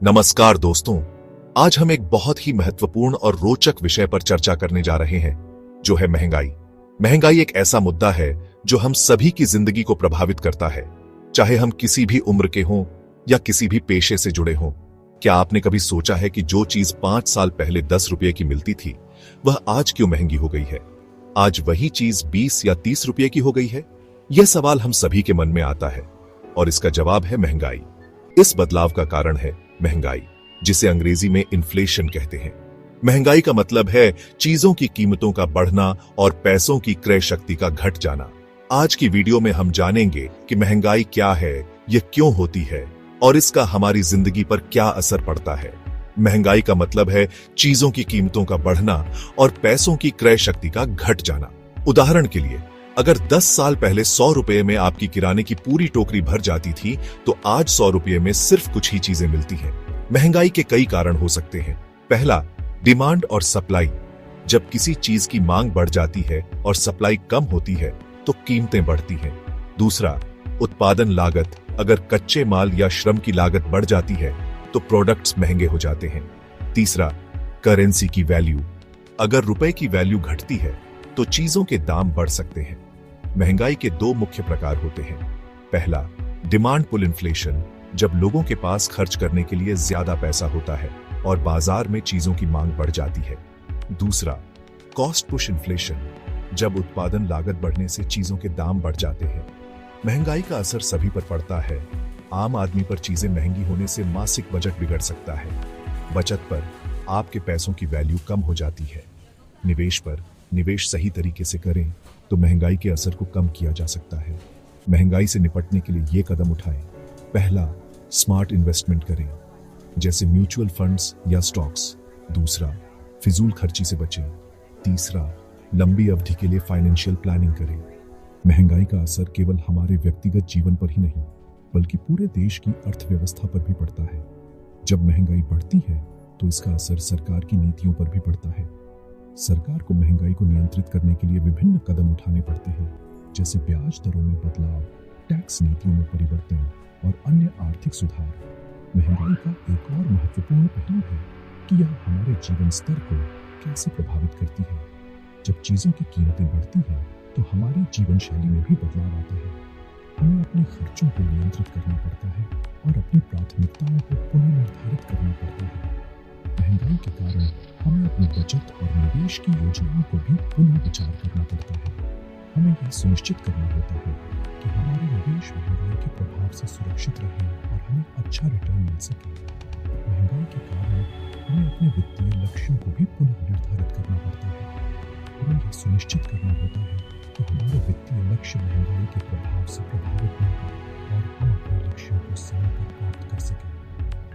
नमस्कार दोस्तों, आज हम एक बहुत ही महत्वपूर्ण और रोचक विषय पर चर्चा करने जा रहे हैं, जो है महंगाई। महंगाई एक ऐसा मुद्दा है जो हम सभी की जिंदगी को प्रभावित करता है, चाहे हम किसी भी उम्र के हों या किसी भी पेशे से जुड़े हों। क्या आपने कभी सोचा है कि जो चीज 5 साल पहले 10 रुपये की मिलती थी, वह आज क्यों महंगी हो गई है? आज वही चीज 20 या 30 रुपये की हो गई है? यह सवाल हम सभी के मन में आता है और इसका जवाब है महंगाई। इस बदलाव का कारण है महंगाई, जिसे अंग्रेजी में इन्फ्लेशन कहते हैं। महंगाई का मतलब है चीजों की कीमतों का बढ़ना और पैसों की क्रय शक्ति का घट जाना। आज की वीडियो में हम जानेंगे कि महंगाई क्या है, यह क्यों होती है और इसका हमारी जिंदगी पर क्या असर पड़ता है। महंगाई का मतलब है चीजों की कीमतों का बढ़ना और पैसों की क्रय शक्ति का घट जाना। उदाहरण के लिए, अगर 10 साल पहले 100 रुपए में आपकी किराने की पूरी टोकरी भर जाती थी, तो आज 100 रुपए में सिर्फ कुछ ही चीजें मिलती हैं। महंगाई के कई कारण हो सकते हैं। पहला, डिमांड और सप्लाई। जब किसी चीज की मांग बढ़ जाती है और सप्लाई कम होती है, तो कीमतें बढ़ती हैं। दूसरा, उत्पादन लागत। अगर कच्चे माल या श्रम की लागत बढ़ जाती है, तो प्रोडक्ट्स महंगे हो जाते हैं। तीसरा, करेंसी की वैल्यू। अगर रुपए की वैल्यू घटती है, तो चीजों के दाम बढ़ सकते हैं। महंगाई के 2 मुख्य प्रकार होते हैं। पहला, डिमांड पुल इन्फ्लेशन। जब लोगों के पास खर्च करने के लिए ज्यादा पैसा होता है और बाजार में चीजों की मांग बढ़ जाती है। दूसरा, कॉस्ट पुश इन्फ्लेशन। जब उत्पादन लागत बढ़ने से चीजों के दाम बढ़ जाते हैं। महंगाई का असर सभी पर पड़ता है। आम आदमी पर चीजें महंगी होने से मासिक बजट बिगड़ सकता है। बचत पर आपके पैसों की वैल्यू कम हो जाती है। निवेश पर निवेश सही तरीके से करें तो महंगाई के असर को कम किया जा सकता है। महंगाई से निपटने के लिए ये कदम उठाएं। पहला, स्मार्ट इन्वेस्टमेंट करें, जैसे म्यूचुअल फंड्स या स्टॉक्स। दूसरा, फिजूल खर्ची से बचें। तीसरा, लंबी अवधि के लिए फाइनेंशियल प्लानिंग करें। महंगाई का असर केवल हमारे व्यक्तिगत जीवन पर ही नहीं, बल्कि पूरे देश की अर्थव्यवस्था पर भी पड़ता है। जब महंगाई बढ़ती है, तो इसका असर सरकार की नीतियों पर भी पड़ता है। सरकार को महंगाई को नियंत्रित करने के लिए विभिन्न कदम उठाने पड़ते हैं, जैसे ब्याज दरों में बदलाव, टैक्स नीतियों में परिवर्तन और अन्य आर्थिक सुधार। महंगाई का एक और महत्वपूर्ण पहलू है कि यह हमारे जीवन स्तर को कैसे प्रभावित करती है। जब चीजों की कीमतें बढ़ती हैं, तो हमारी जीवन शैली में भी बदलाव आता है। हमें अपने खर्चों को नियंत्रित करना पड़ता है और अपनी प्राथमिकताओं को पुनः निर्धारित करना पड़ता है। महंगाई के कारण हमें अपनी बचत और निवेश की योजनाओं को भी पुनः विचार करना पड़ता है। हमें यह सुनिश्चित करना होता है कि हमारे निवेश महंगाई के प्रभाव से सुरक्षित रहे और हमें अच्छा रिटर्न मिल सके। महंगाई के कारण हमें अपने वित्तीय लक्ष्यों को भी पुनः निर्धारित करना पड़ता है। हमें यह सुनिश्चित करना होता है कि हमारे वित्तीय लक्ष्य महंगाई के प्रभाव से प्रभावित न हो और हम अपने लक्ष्यों को समय पर प्राप्त कर सकें।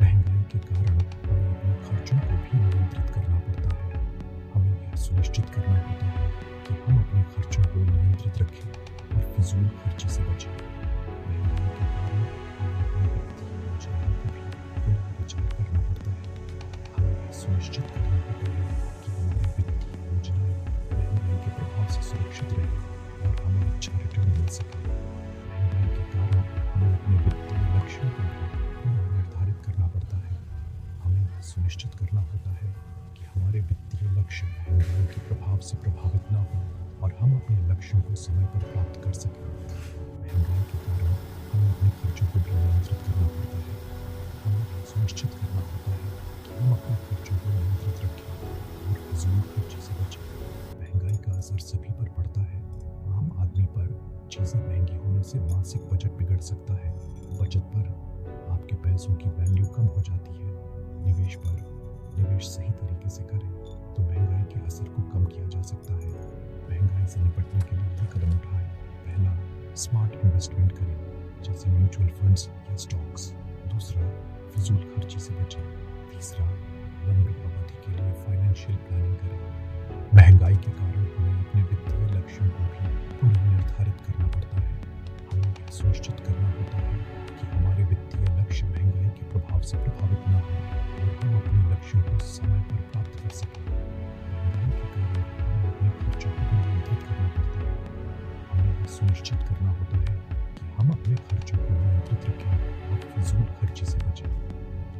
महंगाई के कारण हमें अपने खर्चों को भी नियंत्रित करना पड़ता है। हमें यह सुनिश्चित करना होता है कि हम अपने खर्चों को नियंत्रित रखें और फिजूल खर्ची से बचें। महंगाई के कारण हमें अपनी वित्तीय योजनाओं को भी पुनः विचार करना पड़ता है। हमें यह सुनिश्चित करना होता है कि हमारी वित्तीय योजनाएं महंगाई के प्रभाव से सुरक्षित रहें और हमें अच्छा रिटर्न मिल सके। महंगाई के कारण हमें अपने वित्तीय लक्ष्यों को भी पुनः निर्धारित करना पड़ता है। हमें यह सुनिश्चित करना होता है कि हमारे वित्तीय लक्ष्य महंगाई के प्रभाव से प्रभावित न हो और हम अपने लक्ष्यों को समय पर प्राप्त कर सकें। महंगाई के कारण हमें अपने खर्चों को भी नियंत्रित करना पड़ता है। हमें यह सुनिश्चित करना होता है कि हम अपने खर्चों को नियंत्रित रखें और फिजूल खर्ची से बचें। महंगाई का असर सभी पर पड़ता है। आम आदमी पर चीजें महंगी होने से मासिक बजट बिगड़ सकता है। बचत पर आपके पैसों की वैल्यू कम हो जाती है। निवेश पर निवेश सही तरीके से करें तो महंगाई के असर को कम किया जा सकता है। महंगाई से निपटने के लिए ये कदम उठाएं। पहला, स्मार्ट इन्वेस्टमेंट करें, जैसे म्यूचुअल फंड्स या स्टॉक्स। दूसरा, फिजूल खर्ची से बचें। तीसरा, लंबी अवधि के लिए फाइनेंशियल प्लानिंग करें। महंगाई के कारण हमें अपने वित्तीय लक्ष्यों को भी पुनः निर्धारित करना पड़ता है। हमें यह सुनिश्चित करना होता है कि हमारे वित्तीय लक्ष्य महंगाई के प्रभाव से प्रभावित न हो और हम अपने लक्ष्यों को समय पर प्राप्त कर सकें। महंगाई के कारण हमें अपने खर्चों को भी नियंत्रित करना पड़ता है। हमें यह सुनिश्चित करना होता है कि हम अपने खर्चों को नियंत्रित रखें और फिजूल खर्ची से बचें।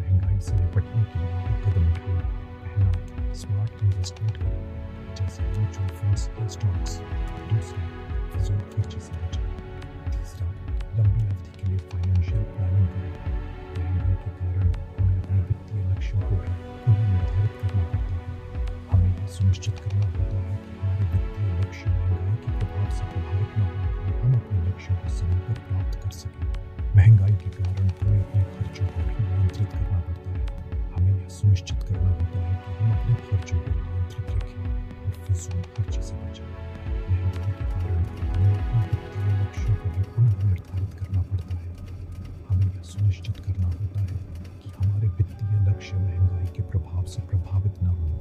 महंगाई महंगाई से निपटने के लिए भी कदम उठाएं। पहला, स्मार्ट इन्वेस्टमेंट करें, जैसे म्यूचुअल फंड्स या स्टॉक्स। दूसरा, फिजूल खर्ची से बचें। तीसरा, लंबी अवधि के लिए फाइनेंशियल प्लानिंग करें। महंगाई के कारण हमें अपने वित्तीय लक्ष्यों को भी पुनः निर्धारित करना पड़ता है। हमें यह सुनिश्चित करना होता है कि हमारे वित्तीय लक्ष्य महंगाई के प्रभाव से प्रभावित न हों और हम अपने लक्ष्यों को समय पर प्राप्त कर सकें। महंगाई के कारण हमें अपने खर्चों को भी नियंत्रित करना पड़ता है। हमें यह सुनिश्चित करना होता है कि हम अपने खर्चों को नियंत्रित रखें और फिजूल खर्ची से बचें। महंगाई के कारण हमें अपने वित्तीय लक्ष्यों को भी पुनः निर्धारित करना पड़ता है। हमें यह सुनिश्चित करना होता है कि हमारे वित्तीय लक्ष्य महंगाई के प्रभाव से प्रभावित न हों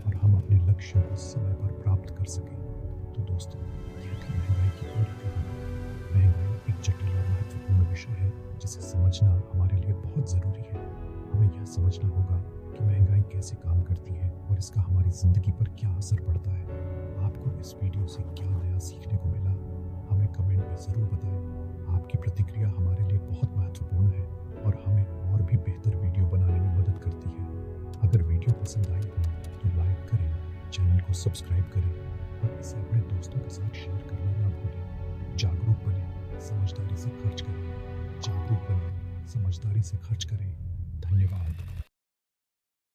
और हम अपने लक्ष्यों को समय पर प्राप्त कर सकें। तो दोस्तों, यह थी महंगाई की पूरी कहानी। महंगाई एक जटिल और महत्वपूर्ण विषय है जिसे समझना हमारे लिए बहुत ज़रूरी है। हमें यह समझना होगा कि महंगाई कैसे काम करती है और इसका हमारी ज़िंदगी पर क्या असर पड़ता है। आपको इस वीडियो से क्या नया सीखने को मिला, हमें कमेंट में ज़रूर बताएं। आपकी प्रतिक्रिया हमारे लिए बहुत महत्वपूर्ण है और हमें और भी बेहतर वीडियो बनाने में मदद करती है। अगर वीडियो पसंद आई हो तो लाइक करें, चैनल को सब्सक्राइब करें और इसे अपने दोस्तों के साथ शेयर करना ना भूलें। जागरूक बने, समझदारी से खर्च करें। जागरूक बने, समझदारी से खर्च करें। धन्यवाद।